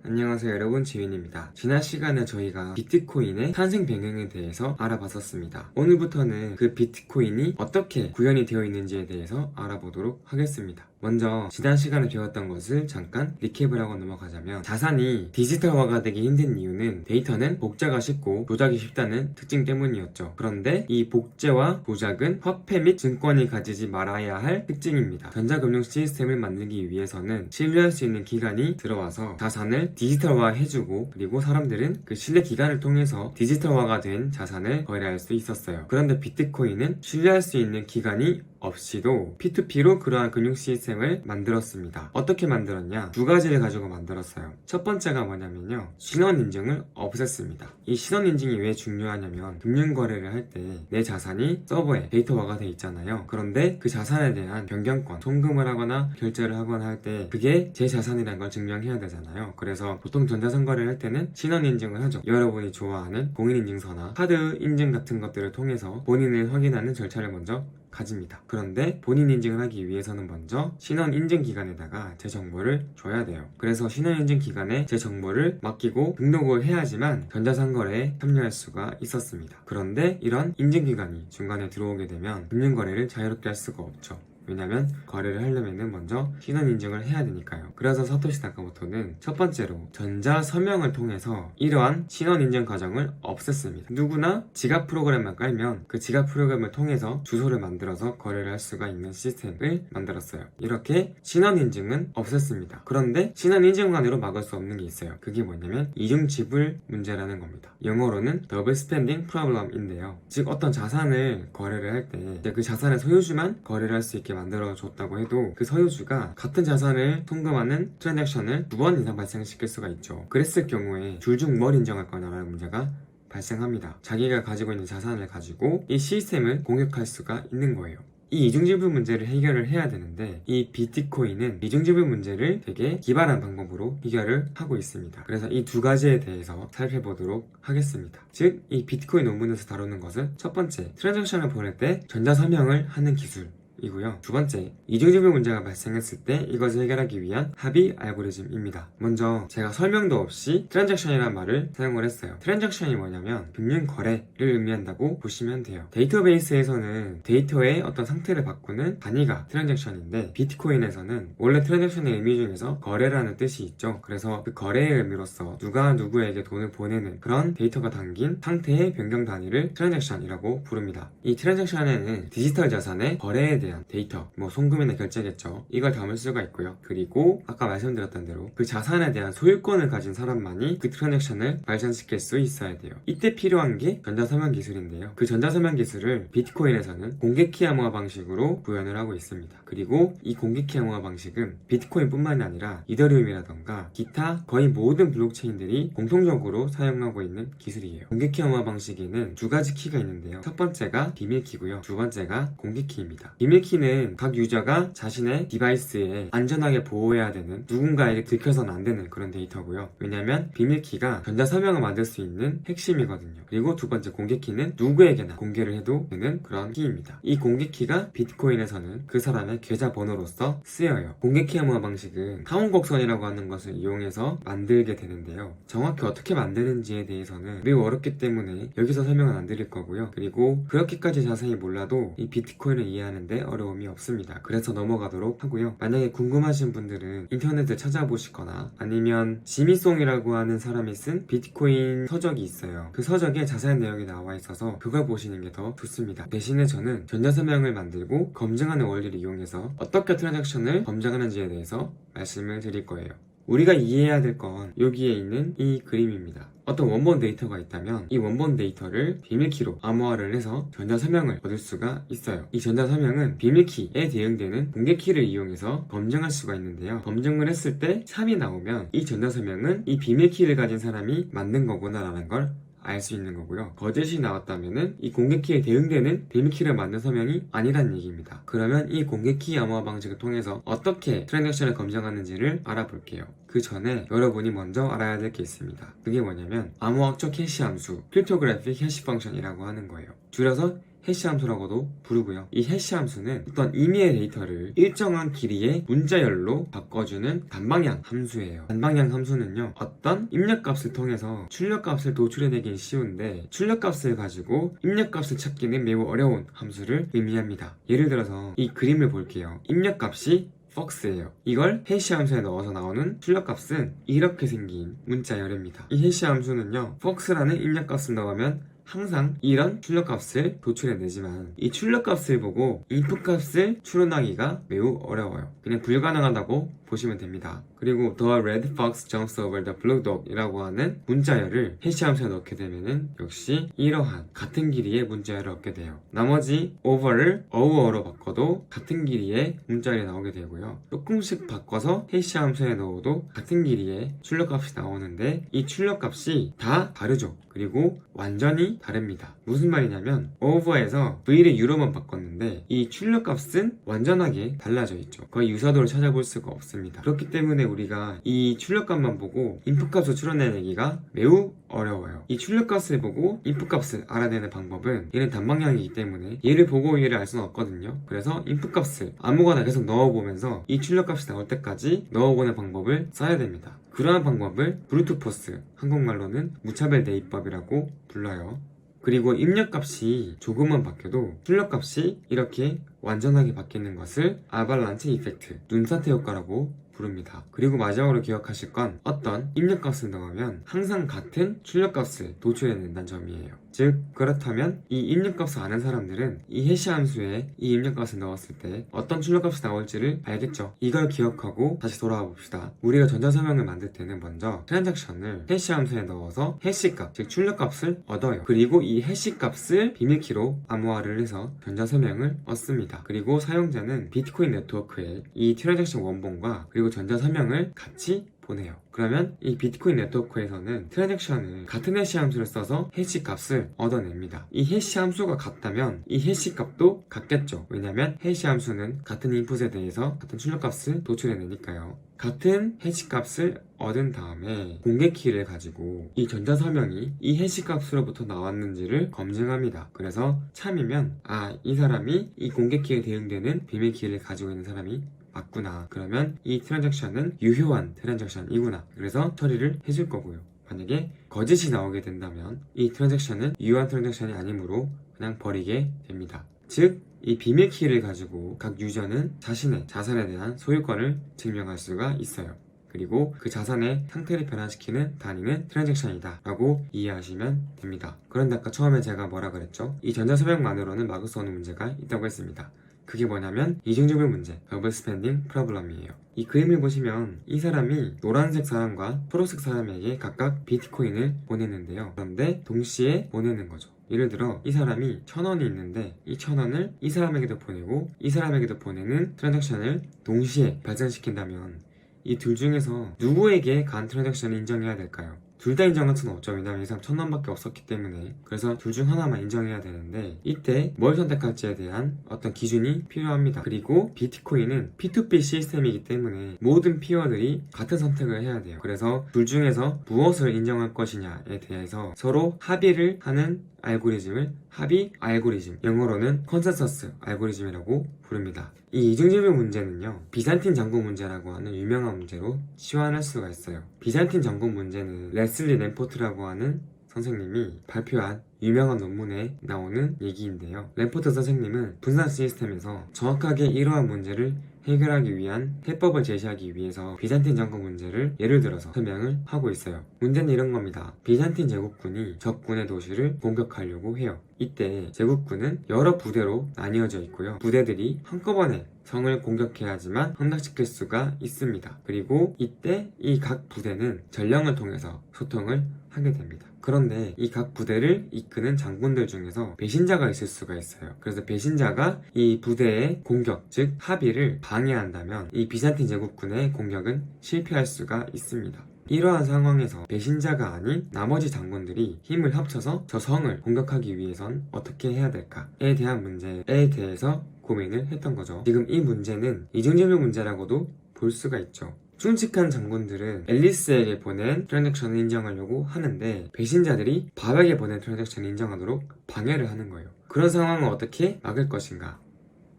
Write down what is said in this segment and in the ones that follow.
안녕하세요 여러분, 지윈입니다. 지난 시간에 저희가 비트코인의 탄생 배경에 대해서 알아봤었습니다. 오늘부터는 그 비트코인이 어떻게 구현이 되어 있는지에 대해서 알아보도록 하겠습니다. 먼저 지난 시간에 배웠던 것을 잠깐 리캡을 하고 넘어가자면, 자산이 디지털화가 되기 힘든 이유는 데이터는 복제가 쉽고 조작이 쉽다는 특징 때문이었죠. 그런데 이 복제와 조작은 화폐 및 증권이 가지지 말아야 할 특징입니다. 전자금융 시스템을 만들기 위해서는 신뢰할 수 있는 기관이 들어와서 자산을 디지털화 해주고, 그리고 사람들은 그 신뢰 기관을 통해서 디지털화가 된 자산을 거래할 수 있었어요. 그런데 비트코인은 신뢰할 수 있는 기관이 없이도 P2P로 그러한 금융 시스템을 만들었습니다. 어떻게 만들었냐? 두 가지를 가지고 만들었어요. 첫 번째가 뭐냐면요, 신원 인증을 없앴습니다. 이 신원 인증이 왜 중요하냐면, 금융 거래를 할 때 내 자산이 서버에 데이터화가 돼 있잖아요. 그런데 그 자산에 대한 변경권, 송금을 하거나 결제를 하거나 할 때 그게 제 자산이라는 걸 증명해야 되잖아요. 그래서 보통 전자상 거래를 할 때는 신원 인증을 하죠. 여러분이 좋아하는 공인인증서나 카드 인증 같은 것들을 통해서 본인을 확인하는 절차를 먼저 가집니다. 그런데 본인 인증을 하기 위해서는 먼저 신원 인증 기관에다가 제 정보를 줘야 돼요. 그래서 신원 인증 기관에 제 정보를 맡기고 등록을 해야지만 전자상거래에 참여할 수가 있었습니다. 그런데 이런 인증 기관이 중간에 들어오게 되면 금융거래를 자유롭게 할 수가 없죠. 왜냐면 거래를 하려면 먼저 신원 인증을 해야 되니까요. 그래서 사토시 나카모토는 첫 번째로 전자 서명을 통해서 이러한 신원 인증 과정을 없앴습니다. 누구나 지갑 프로그램만 깔면 그 지갑 프로그램을 통해서 주소를 만들어서 거래를 할 수가 있는 시스템을 만들었어요. 이렇게 신원 인증은 없앴습니다. 그런데 신원 인증만으로 막을 수 없는 게 있어요. 그게 뭐냐면 이중 지불 문제라는 겁니다. 영어로는 더블 스펜딩 프로블럼인데요. 즉 어떤 자산을 거래를 할 때 그 자산의 소유주만 거래를 할 수 있게 만들어줬다고 해도 그 소유주가 같은 자산을 송금하는 트랜잭션을 2번 이상 발생시킬 수가 있죠. 그랬을 경우에 둘 중 뭘 인정할 거냐라는 문제가 발생합니다. 자기가 가지고 있는 자산을 가지고 이 시스템을 공격할 수가 있는 거예요. 이 이중지불 문제를 해결을 해야 되는데, 이 비트코인은 이중지불 문제를 되게 기발한 방법으로 해결을 하고 있습니다. 그래서 이 두 가지에 대해서 살펴보도록 하겠습니다. 즉, 이 비트코인 논문에서 다루는 것은 첫 번째, 트랜잭션을 보낼 때 전자서명을 하는 기술 이고요. 두 번째, 이중지불 문제가 발생했을 때 이것을 해결하기 위한 합의 알고리즘입니다. 먼저 제가 설명도 없이 트랜잭션이라는 말을 사용을 했어요. 트랜잭션이 뭐냐면 금융 거래를 의미한다고 보시면 돼요. 데이터베이스에서는 데이터의 어떤 상태를 바꾸는 단위가 트랜잭션인데, 비트코인에서는 원래 트랜잭션의 의미 중에서 거래라는 뜻이 있죠. 그래서 그 거래의 의미로서 누가 누구에게 돈을 보내는 그런 데이터가 담긴 상태의 변경 단위를 트랜잭션이라고 부릅니다. 이 트랜잭션에는 디지털 자산의 거래에 대한 데이터, 송금이나 결제겠죠. 이걸 담을 수가 있고요. 그리고 아까 말씀드렸던 대로 그 자산에 대한 소유권을 가진 사람만이 그 트랜잭션을 발생시킬 수 있어야 돼요. 이때 필요한 게 전자서명 기술인데요. 그 전자서명 기술을 비트코인에서는 공개키 암호화 방식으로 구현을 하고 있습니다. 그리고 이 공개키 암호화 방식은 비트코인 뿐만이 아니라 이더리움이라던가 기타 거의 모든 블록체인들이 공통적으로 사용하고 있는 기술이에요. 공개키 암호화 방식에는 두 가지 키가 있는데요. 첫 번째가 비밀키고요. 두 번째가 공개키입니다. 비밀키는 각 유저가 자신의 디바이스에 안전하게 보호해야 되는, 누군가에게 들켜서는 안 되는 그런 데이터고요. 왜냐면 비밀키가 전자서명을 만들 수 있는 핵심이거든요. 그리고 두 번째 공개키는 누구에게나 공개를 해도 되는 그런 키입니다. 이 공개키가 비트코인에서는 그 사람의 계좌번호로서 쓰여요. 공개키 암호화 방식은 타원곡선이라고 하는 것을 이용해서 만들게 되는데요. 정확히 어떻게 만드는지에 대해서는 매우 어렵기 때문에 여기서 설명은 안 드릴 거고요. 그리고 그렇게까지 자세히 몰라도 이 비트코인을 이해하는데 어려움이 없습니다. 그래서 넘어가도록 하고요. 만약에 궁금하신 분들은 인터넷에 찾아보시거나 아니면 지미송이라고 하는 사람이 쓴 비트코인 서적이 있어요. 그 서적에 자세한 내용이 나와 있어서 그걸 보시는 게 더 좋습니다. 대신에 저는 전자서명을 만들고 검증하는 원리를 이용해서 어떻게 트랜잭션을 검증하는지에 대해서 말씀을 드릴 거예요. 우리가 이해해야 될 건 여기에 있는 이 그림입니다. 어떤 원본 데이터가 있다면 이 원본 데이터를 비밀키로 암호화를 해서 전자서명을 얻을 수가 있어요. 이 전자서명은 비밀키에 대응되는 공개키를 이용해서 검증할 수가 있는데요. 검증을 했을 때 3이 나오면 이 전자서명은 이 비밀키를 가진 사람이 만든 거구나 라는 걸 알 수 있는 거고요. 거짓이 나왔다면은 이 공개키에 대응되는 비밀키를 만든 서명이 아니란 얘기입니다. 그러면 이 공개키 암호화 방식을 통해서 어떻게 트랜잭션을 검증하는지를 알아볼게요. 그 전에 여러분이 먼저 알아야 될 게 있습니다. 그게 뭐냐면 암호학적 해시 함수, 크립토그래픽 해시 펑션이라고 하는 거예요. 줄여서 해시 함수라고도 부르고요. 이 해시 함수는 어떤 임의의 데이터를 일정한 길이의 문자열로 바꿔주는 단방향 함수예요. 단방향 함수는요, 어떤 입력값을 통해서 출력값을 도출해내긴 쉬운데 출력값을 가지고 입력값을 찾기는 매우 어려운 함수를 의미합니다. 예를 들어서 이 그림을 볼게요. 입력값이 fox예요. 이걸 해시 함수에 넣어서 나오는 출력값은 이렇게 생긴 문자열입니다. 이 해시 함수는요, fox라는 입력값을 넣으면 항상 이런 출력값을 도출해내지만 이 출력값을 보고 인풋값을 추론하기가 매우 어려워요. 그냥 불가능하다고 보시면 됩니다. 그리고 The red fox jumps over the blue dog 이라고 하는 문자열을 해시 함수에 넣게 되면은 역시 이러한 같은 길이의 문자열을 얻게 돼요. 나머지 over를 over로 바꿔도 같은 길이의 문자열이 나오게 되고요. 조금씩 바꿔서 해시 함수에 넣어도 같은 길이의 출력값이 나오는데 이 출력값이 다 다르죠. 그리고 완전히 다릅니다. 무슨 말이냐면 over에서 v를 u로만 바꿨는데 이 출력값은 완전하게 달라져 있죠. 거의 유사도를 찾아볼 수가 없습니다. 그렇기 때문에 우리가 이 출력값만 보고 인풋값을 추론해내기가 매우 어려워요. 이 출력값을 보고 인풋값을 알아내는 방법은 얘는 단방향이기 때문에 얘를 보고 얘를 알 수는 없거든요. 그래서 인풋값을 아무거나 계속 넣어보면서 이 출력값이 나올 때까지 넣어보는 방법을 써야 됩니다. 그러한 방법을 브루트포스, 한국말로는 무차별 대입법이라고 불러요. 그리고 입력값이 조금만 바뀌어도 출력값이 이렇게 완전하게 바뀌는 것을 아발란체 이펙트, 눈사태 효과라고 부릅니다. 그리고 마지막으로 기억하실 건 어떤 입력값을 넣으면 항상 같은 출력값을 도출해낸다는 점이에요. 즉 그렇다면 이 입력값을 아는 사람들은 이 해시 함수에 이 입력값을 넣었을 때 어떤 출력값이 나올지를 알겠죠. 이걸 기억하고 다시 돌아와 봅시다. 우리가 전자서명을 만들 때는 먼저 트랜잭션을 해시 함수에 넣어서 해시값, 즉 출력값을 얻어요. 그리고 이 해시값을 비밀키로 암호화를 해서 전자서명을 얻습니다. 그리고 사용자는 비트코인 네트워크에 이 트랜잭션 원본과 그리고 전자서명을 같이 보내요. 그러면 이 비트코인 네트워크에서는 트랜잭션을 같은 해시 함수를 써서 해시 값을 얻어냅니다. 이 해시 함수가 같다면 이 해시 값도 같겠죠. 왜냐면 해시 함수는 같은 인풋에 대해서 같은 출력값을 도출해내니까요. 같은 해시 값을 얻은 다음에 공개 키를 가지고 이 전자서명이 이 해시 값으로부터 나왔는지를 검증합니다. 그래서 참이면 이 사람이 이 공개 키에 대응되는 비밀 키를 가지고 있는 사람이 맞구나. 그러면 이 트랜잭션은 유효한 트랜잭션이구나. 그래서 처리를 해줄 거고요. 만약에 거짓이 나오게 된다면 이 트랜잭션은 유효한 트랜잭션이 아니므로 그냥 버리게 됩니다. 즉, 이 비밀 키를 가지고 각 유저는 자신의 자산에 대한 소유권을 증명할 수가 있어요. 그리고 그 자산의 상태를 변화시키는 단위는 트랜잭션이다 라고 이해하시면 됩니다. 그런데 아까 처음에 제가 뭐라 그랬죠? 이 전자서명만으로는 막을 수 없는 문제가 있다고 했습니다. 그게 뭐냐면 이중지불 문제, 더블 스펜딩 프로블럼이에요. 이 그림을 보시면 이 사람이 노란색 사람과 초록색 사람에게 각각 비트코인을 보내는데요. 그런데 동시에 보내는 거죠. 예를 들어 이 사람이 1,000원이 있는데 이 1,000원을 이 사람에게도 보내고 이 사람에게도 보내는 트랜잭션을 동시에 발생시킨다면 이 둘 중에서 누구에게 간 트랜잭션을 인정해야 될까요? 둘 다 인정할 수는 없죠. 왜냐면 이 사람 1,000원밖에 없었기 때문에. 그래서 둘 중 하나만 인정해야 되는데 이때 뭘 선택할지에 대한 어떤 기준이 필요합니다. 그리고 비트코인은 P2P 시스템이기 때문에 모든 피어들이 같은 선택을 해야 돼요. 그래서 둘 중에서 무엇을 인정할 것이냐에 대해서 서로 합의를 하는 알고리즘을 합의 알고리즘, 영어로는 컨센서스 알고리즘이라고 부릅니다. 이 이중지불 문제는요, 비잔틴 장군 문제라고 하는 유명한 문제로 치환할 수가 있어요. 비잔틴 장군 문제는 레슬리 램포트라고 하는 선생님이 발표한 유명한 논문에 나오는 얘기인데요. 램포트 선생님은 분산 시스템에서 정확하게 이러한 문제를 해결하기 위한 해법을 제시하기 위해서 비잔틴 장군 문제를 예를 들어서 설명을 하고 있어요. 문제는 이런 겁니다. 비잔틴 제국군이 적군의 도시를 공격하려고 해요. 이때 제국군은 여러 부대로 나뉘어져 있고요. 부대들이 한꺼번에 성을 공격해야지만 함락시킬 수가 있습니다. 그리고 이때 이 각 부대는 전령을 통해서 소통을 하게 됩니다. 그런데 이 각 부대를 이끄는 장군들 중에서 배신자가 있을 수가 있어요. 그래서 배신자가 이 부대의 공격, 즉 합의를 방해한다면 이 비잔틴 제국군의 공격은 실패할 수가 있습니다. 이러한 상황에서 배신자가 아닌 나머지 장군들이 힘을 합쳐서 저 성을 공격하기 위해선 어떻게 해야 될까에 대한 문제에 대해서 고민을 했던 거죠. 지금 이 문제는 이중지불 문제라고도 볼 수가 있죠. 춤직한 장군들은 앨리스에게 보낸 트랜잭션을 인정하려고 하는데 배신자들이 밥에게 보낸 트랜잭션을 인정하도록 방해를 하는 거예요. 그런 상황을 어떻게 막을 것인가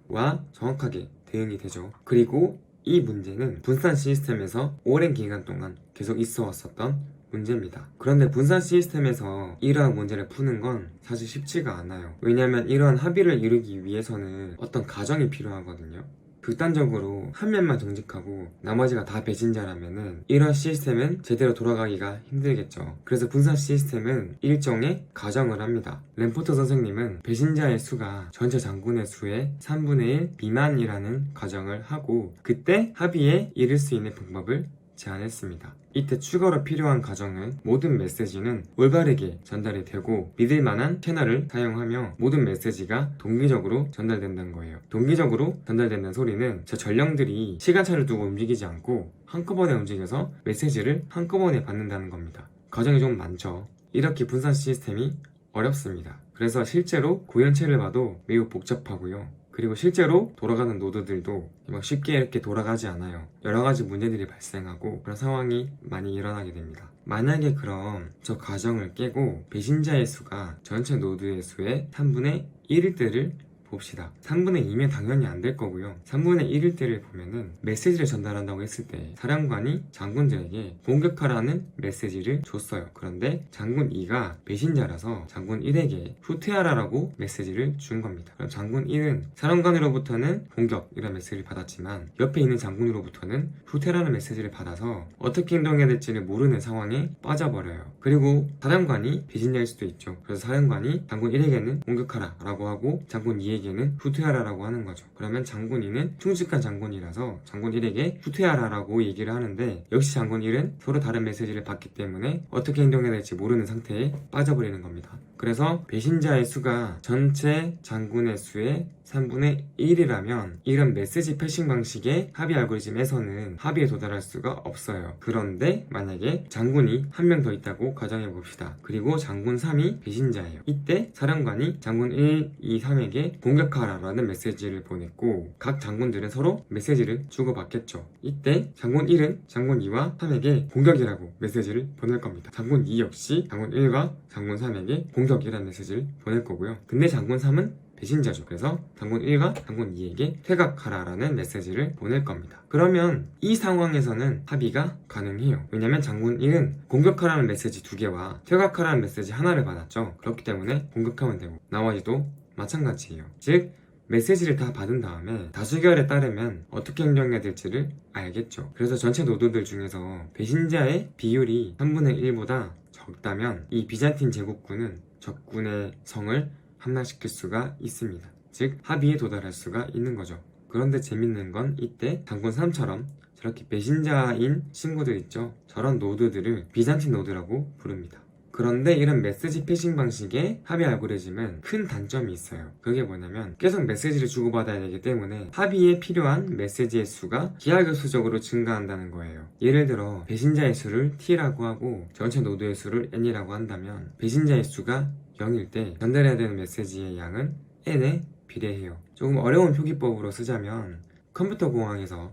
와 정확하게 대응이 되죠. 그리고 이 문제는 분산 시스템에서 오랜 기간 동안 계속 있어 왔었던 문제입니다. 그런데 분산 시스템에서 이러한 문제를 푸는 건 사실 쉽지가 않아요. 왜냐하면 이러한 합의를 이루기 위해서는 어떤 과정이 필요하거든요. 극단적으로 한 면만 정직하고 나머지가 다 배신자라면은 이런 시스템은 제대로 돌아가기가 힘들겠죠. 그래서 분산 시스템은 일종의 가정을 합니다. 램포트 선생님은 배신자의 수가 전체 장군의 수의 3분의 1 미만이라는 가정을 하고 그때 합의에 이를 수 있는 방법을 제안했습니다. 이때 추가로 필요한 가정은 모든 메시지는 올바르게 전달이 되고 믿을 만한 채널을 사용하며 모든 메시지가 동기적으로 전달된다는 거예요. 동기적으로 전달된다는 소리는 저 전령들이 시간차를 두고 움직이지 않고 한꺼번에 움직여서 메시지를 한꺼번에 받는다는 겁니다. 가정이 좀 많죠. 이렇게 분산 시스템이 어렵습니다. 그래서 실제로 구현체를 봐도 매우 복잡하고요. 그리고 실제로 돌아가는 노드들도 막 쉽게 이렇게 돌아가지 않아요. 여러 가지 문제들이 발생하고 그런 상황이 많이 일어나게 됩니다. 만약에 그럼 저 가정을 깨고 배신자의 수가 전체 노드의 수의 3분의 1일 때를 봅시다. 3분의 2면 당연히 안 될 거고요. 3분의 1일 때를 보면은 메시지를 전달한다고 했을 때 사령관이 장군들에게 공격하라는 메시지를 줬어요. 그런데 장군 2가 배신자라서 장군 1에게 후퇴하라라고 메시지를 준 겁니다. 그럼 장군 1은 사령관으로부터는 공격이라는 메시지를 받았지만 옆에 있는 장군으로부터는 후퇴라는 메시지를 받아서 어떻게 행동해야 될지를 모르는 상황에 빠져버려요. 그리고 사령관이 배신자일 수도 있죠. 그래서 사령관이 장군 1에게는 공격하라라고 하고 장군 2에게 에게는 후퇴하라라고 하는 거죠. 그러면 장군 2는 충직한 장군이라서 장군 1에게 후퇴하라라고 얘기를 하는데 역시 장군 1은 서로 다른 메시지를 받기 때문에 어떻게 행동해야 될지 모르는 상태에 빠져버리는 겁니다. 그래서 배신자의 수가 전체 장군의 수의 3분의 1이라면 이런 메시지 패싱 방식의 합의 알고리즘에서는 합의에 도달할 수가 없어요. 그런데 만약에 장군이 한 명 더 있다고 가정해 봅시다. 그리고 장군 3이 배신자예요. 이때 사령관이 장군 1, 2, 3에게 공격하라라는 메시지를 보냈고 각 장군들은 서로 메시지를 주고받겠죠. 이때 장군 1은 장군 2와 3에게 공격이라고 메시지를 보낼 겁니다. 장군 2 역시 장군 1과 장군 3에게 공격이라는 메시지를 보낼 거고요. 근데 장군 3은 배신자죠. 그래서 장군 1과 장군 2에게 퇴각하라라는 메시지를 보낼 겁니다. 그러면 이 상황에서는 합의가 가능해요. 왜냐면 장군 1은 공격하라는 메시지 2개와 퇴각하라는 메시지 하나를 받았죠. 그렇기 때문에 공격하면 되고 나머지도 마찬가지예요. 즉 메시지를 다 받은 다음에 다수결에 따르면 어떻게 행동해야 될지를 알겠죠. 그래서 전체 노드들 중에서 배신자의 비율이 3분의 1보다 적다면 이 비잔틴 제국군은 적군의 성을 함락시킬 수가 있습니다. 즉 합의에 도달할 수가 있는 거죠. 그런데 재밌는 건 이때 장군 3처럼 저렇게 배신자인 친구들 있죠. 저런 노드들을 비잔틴 노드라고 부릅니다. 그런데 이런 메시지 패싱 방식의 합의 알고리즘은 큰 단점이 있어요. 그게 뭐냐면 계속 메시지를 주고받아야 되기 때문에 합의에 필요한 메시지의 수가 기하급수적으로 증가한다는 거예요. 예를 들어 배신자의 수를 T라고 하고 전체 노드의 수를 N이라고 한다면 배신자의 수가 0일 때 전달해야 되는 메시지의 양은 N에 비례해요. 조금 어려운 표기법으로 쓰자면 컴퓨터 공학에서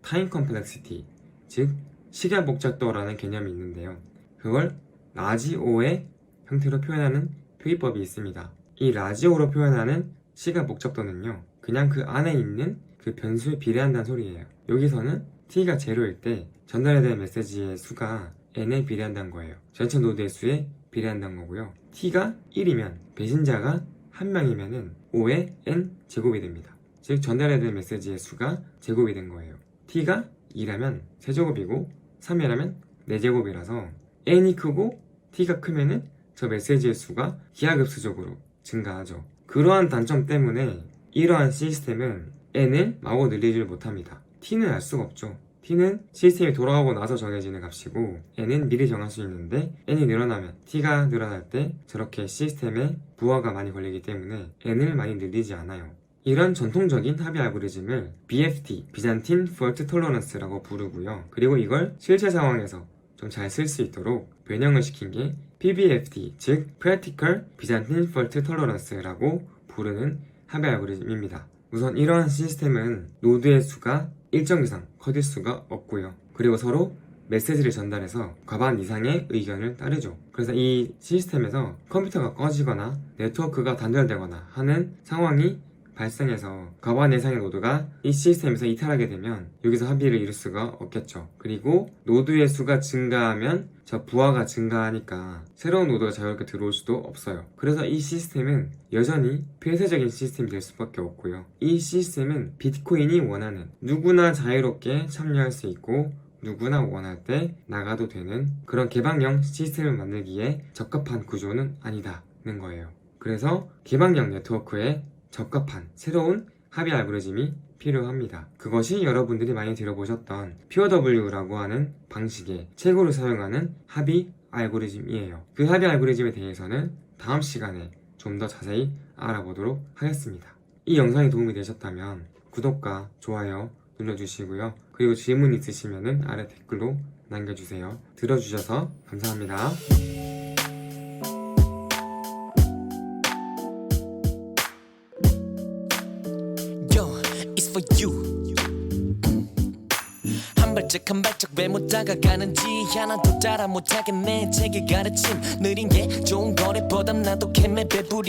타임 컴플렉시티, 즉 시간 복잡도라는 개념이 있는데요. 그걸 라지오의 형태로 표현하는 표기법이 있습니다. 이 라지오로 표현하는 시간 복잡도는요, 그냥 그 안에 있는 그 변수에 비례한다는 소리예요. 여기서는 t가 0일 때 전달해야 되는 메시지의 수가 n에 비례한다는 거예요. 전체 노드의 수에 비례한다는 거고요. t가 1이면 배신자가 1명이면은 5의 n 제곱이 됩니다. 즉 전달해야 되는 메시지의 수가 제곱이 된 거예요. t가 2라면 세제곱이고 3이라면 4제곱이라서 n이 크고 t가 크면은 저 메시지의 수가 기하급수적으로 증가하죠. 그러한 단점 때문에 이러한 시스템은 n을 마구 늘리지 못합니다. t는 알 수가 없죠. t는 시스템이 돌아가고 나서 정해지는 값이고 n은 미리 정할 수 있는데 n이 늘어나면 t가 늘어날 때 저렇게 시스템에 부하가 많이 걸리기 때문에 n을 많이 늘리지 않아요. 이런 전통적인 합의 알고리즘을 BFT, 비잔틴 Fault Tolerance라고 부르고요. 그리고 이걸 실제 상황에서 좀 잘 쓸 수 있도록 변형을 시킨 게 PBFT, 즉 Practical Byzantine Fault Tolerance라고 부르는 합의 알고리즘입니다. 우선 이러한 시스템은 노드의 수가 일정 이상 커질 수가 없고요. 그리고 서로 메시지를 전달해서 과반 이상의 의견을 따르죠. 그래서 이 시스템에서 컴퓨터가 꺼지거나 네트워크가 단절되거나 하는 상황이 발생해서 과반 이상의 노드가 이 시스템에서 이탈하게 되면 여기서 합의를 이룰 수가 없겠죠. 그리고 노드의 수가 증가하면 저 부하가 증가하니까 새로운 노드가 자유롭게 들어올 수도 없어요. 그래서 이 시스템은 여전히 폐쇄적인 시스템이 될 수밖에 없고요. 이 시스템은 비트코인이 원하는 누구나 자유롭게 참여할 수 있고 누구나 원할 때 나가도 되는 그런 개방형 시스템을 만들기에 적합한 구조는 아니다는 거예요. 그래서 개방형 네트워크에 적합한 새로운 합의 알고리즘이 필요합니다. 그것이 여러분들이 많이 들어보셨던 POW라고 하는 방식의 최고로 사용하는 합의 알고리즘이에요. 그 합의 알고리즘에 대해서는 다음 시간에 좀 더 자세히 알아보도록 하겠습니다. 이 영상이 도움이 되셨다면 구독과 좋아요 눌러주시고요. 그리고 질문 있으시면 아래 댓글로 남겨주세요. 들어주셔서 감사합니다. It's for you. 한 발짝 왜 못 다가가는지 하나도 따라 못하겠네. 제게 가르침 느린 게 좋은 거래 보담 나도 캠에 배부리